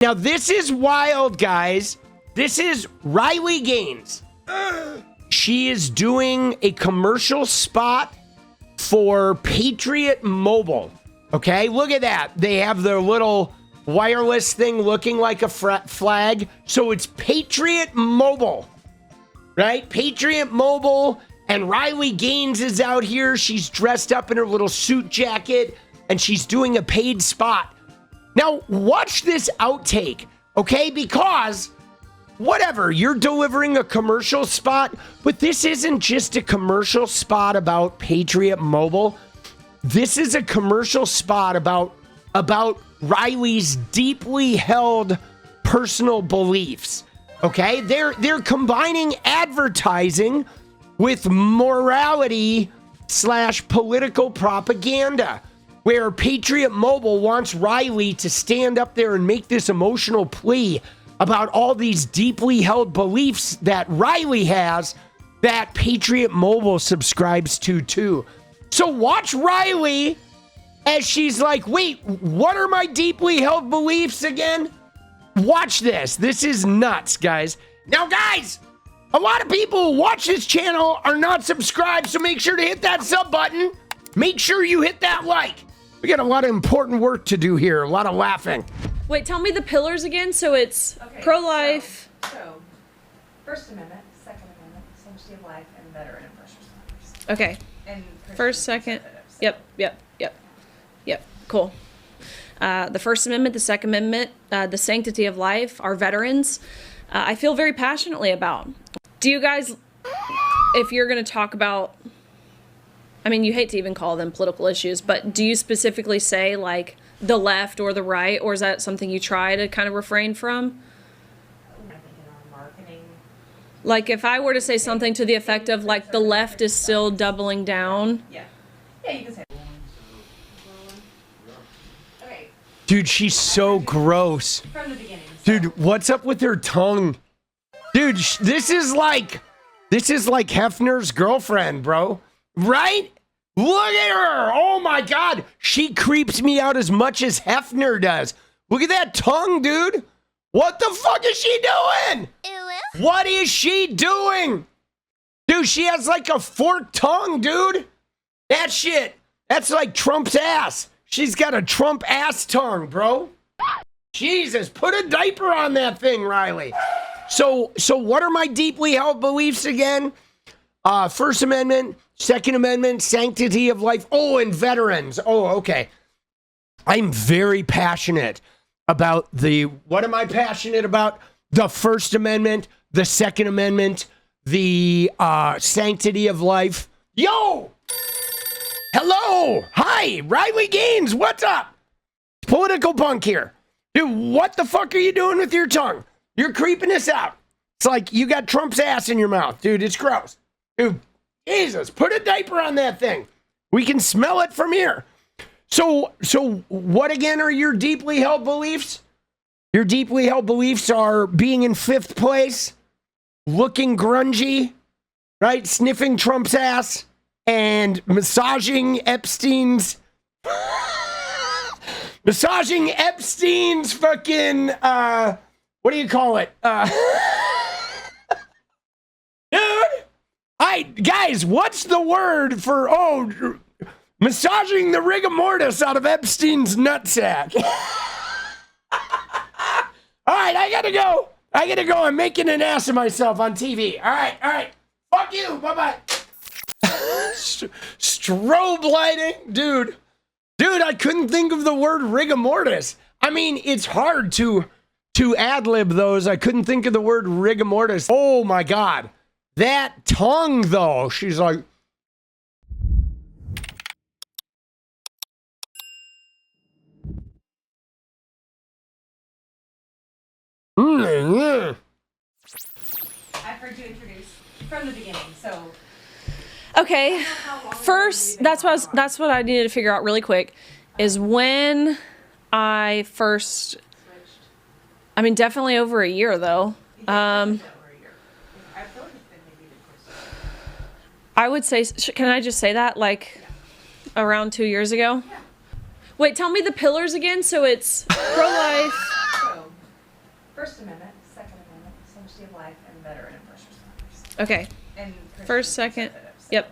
Now, this is wild, guys. This is Riley Gaines. She is doing a commercial spot for Patriot Mobile. Okay, look at that. They have their little wireless thing looking like a flag. So it's Patriot Mobile, right? Patriot Mobile. And Riley Gaines is out here. She's dressed up in her little suit jacket, and she's doing a paid spot. Now, watch this outtake, okay? Because, whatever, you're delivering a commercial spot, but this isn't just a commercial spot about Patriot Mobile. This is a commercial spot about Riley's deeply held personal beliefs, okay? They're combining advertising with morality / political propaganda, where Patriot Mobile wants Riley to stand up there and make this emotional plea about all these deeply held beliefs that Riley has that Patriot Mobile subscribes to too. So watch Riley as she's like, wait, what are my deeply held beliefs again? Watch this. This is nuts, guys. Now, guys, a lot of people who watch this channel are not subscribed, so make sure to hit that sub button. Make sure you hit that like. We got a lot of important work to do here, a lot of laughing. Wait, tell me the pillars again. So it's pro-life. So, First Amendment, Second Amendment, sanctity of life, and veteran and first responders. Okay. And First, second. Yep. Cool. The First Amendment, the Second Amendment, the sanctity of life, our veterans, I feel very passionately about. Do you guys, if you're going to talk about, I mean, you hate to even call them political issues, but do you specifically say like the left or the right, or is that something you try to kind of refrain from? I think in our marketing. Like if I were to say something to the effect of like the left is still doubling down. Yeah, you can say. Okay. Dude, she's so gross. From the beginning. Dude, what's up with her tongue? Dude, this is like Hefner's girlfriend, bro. Right? Look at her. Oh my God. She creeps me out as much as Hefner does. Look at that tongue, dude. What the fuck is she doing? What is she doing? Dude, she has like a forked tongue, dude. That shit. That's like Trump's ass. She's got a Trump ass tongue, bro. Jesus, put a diaper on that thing, Riley. So what are my deeply held beliefs again? First Amendment, Second Amendment, sanctity of life. Oh, and veterans. Oh, okay. I'm very passionate about what am I passionate about? The First Amendment, the Second Amendment, the sanctity of life. Yo! Hello! Hi, Riley Gaines, what's up? Political punk here. Dude, what the fuck are you doing with your tongue? You're creeping us out. It's like you got Trump's ass in your mouth. Dude, it's gross. Dude, Jesus, put a diaper on that thing. We can smell it from here. So what again are your deeply held beliefs? Your deeply held beliefs are being in 5th place, looking grungy, right? Sniffing Trump's ass, and massaging Epstein's fucking, what do you call it? Dude, guys, what's the word for, massaging the rigor mortis out of Epstein's nutsack? All right, I gotta go. I'm making an ass of myself on TV. All right. Fuck you. Bye-bye. Strobe lighting. Dude, I couldn't think of the word rigor mortis. I mean, it's hard to ad-lib those. I couldn't think of the word rigor mortis. Oh, my God. That tongue, though. She's like... I've heard you introduce from the beginning, so... Okay, first, that's what I needed to figure out really quick, is when I first, I mean, definitely over a year, though. I would say, can I just say that, like, around 2 years ago? Yeah. Wait, tell me the pillars again. So it's pro-life. First Amendment, Second Amendment, sanctity of life, and veteran and first responders. Okay. And First, second. Yep.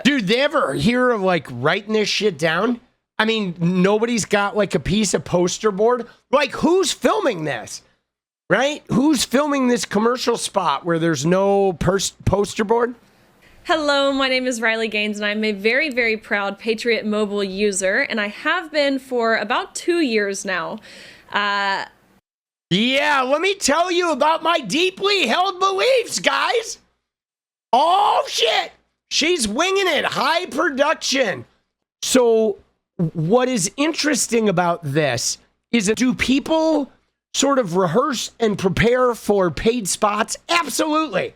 Dude, they ever hear of like writing this shit down? I mean, nobody's got like a piece of poster board. Like, who's filming this? Right? Who's filming this commercial spot where there's no poster board? Hello, my name is Riley Gaines, and I'm a very, very proud Patriot Mobile user, and I have been for about 2 years now. Yeah, let me tell you about my deeply held beliefs, guys. Oh, shit. She's winging it. High production. So what is interesting about this is that do people sort of rehearse and prepare for paid spots? Absolutely.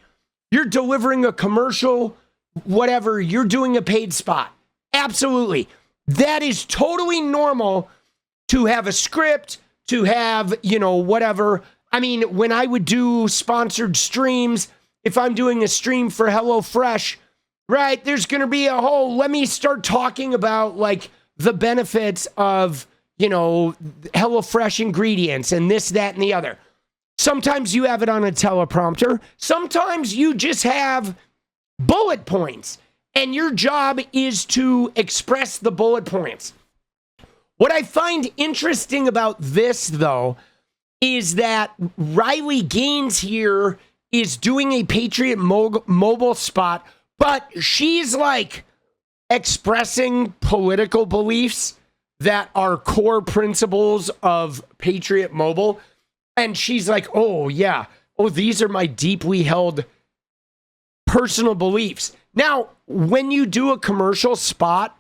You're delivering a commercial, whatever, you're doing a paid spot. Absolutely. That is totally normal to have a script, to have, you know, whatever. I mean, when I would do sponsored streams, if I'm doing a stream for HelloFresh, right, there's going to be a whole, let me start talking about like the benefits of, you know, HelloFresh ingredients and this, that, and the other. Sometimes you have it on a teleprompter. Sometimes you just have bullet points and your job is to express the bullet points. What I find interesting about this, though, is that Riley Gaines here is doing a Patriot Mobile spot, but she's like expressing political beliefs that are core principles of Patriot Mobile. And she's like, oh, yeah. Oh, these are my deeply held personal beliefs. Now, when you do a commercial spot,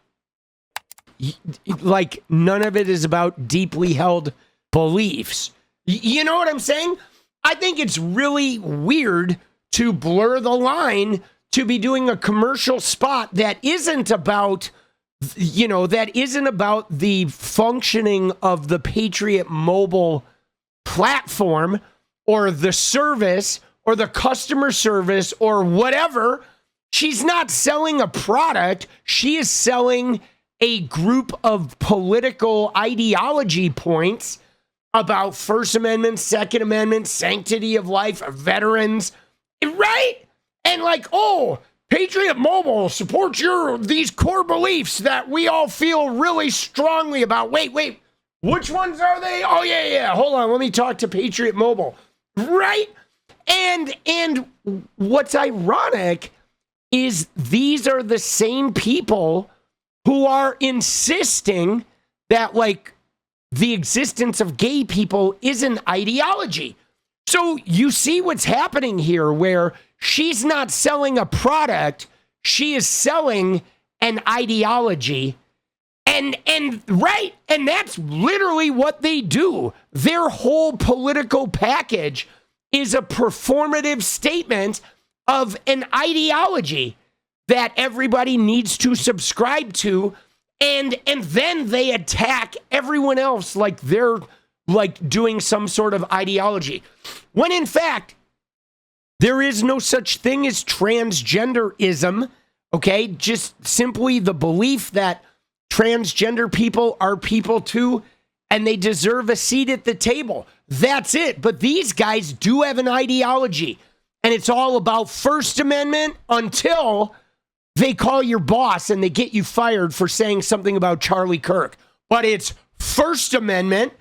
like none of it is about deeply held beliefs. You know what I'm saying? I think it's really weird to blur the line to be doing a commercial spot that isn't about, you know, that isn't about the functioning of the Patriot Mobile platform or the service or the customer service or whatever. She's not selling a product. She is selling a group of political ideology points about First Amendment, Second Amendment, sanctity of life, veterans, right? And like, oh, Patriot Mobile supports these core beliefs that we all feel really strongly about. Wait, which ones are they? Oh, yeah. Hold on, let me talk to Patriot Mobile, right? And what's ironic is these are the same people who are insisting that like the existence of gay people is an ideology. So you see what's happening here where she's not selling a product, she is selling an ideology. And right, and that's literally what they do. Their whole political package is a performative statement of an ideology that everybody needs to subscribe to, and then they attack everyone else like they're like doing some sort of ideology. When in fact, there is no such thing as transgenderism, okay? Just simply the belief that transgender people are people too, and they deserve a seat at the table. That's it. But these guys do have an ideology, and it's all about First Amendment until they call your boss and they get you fired for saying something about Charlie Kirk. But it's First Amendment,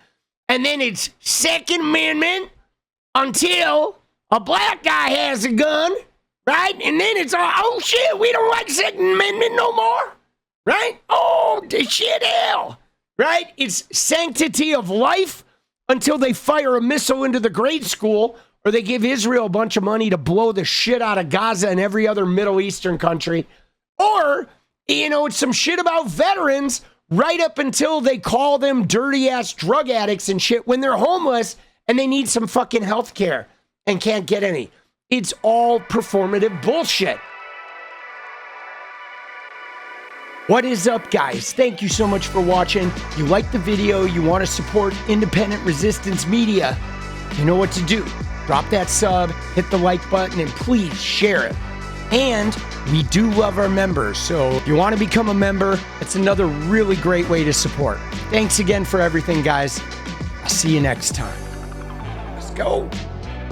and then it's Second Amendment until a black guy has a gun, right? And then it's, oh shit, we don't like Second Amendment no more, right? Oh, the shit hell, right? It's sanctity of life until they fire a missile into the grade school or they give Israel a bunch of money to blow the shit out of Gaza and every other Middle Eastern country. Or, you know, it's some shit about veterans right up until they call them dirty ass drug addicts and shit when they're homeless and they need some fucking health care and can't get any. It's all performative bullshit. What is up, guys? Thank you so much for watching. You like the video, you want to support independent resistance media, you know what to do. Drop that sub, hit the like button, and please share it. And we do love our members, so if you want to become a member, it's another really great way to support. Thanks again for everything, guys. I'll see you next time. go.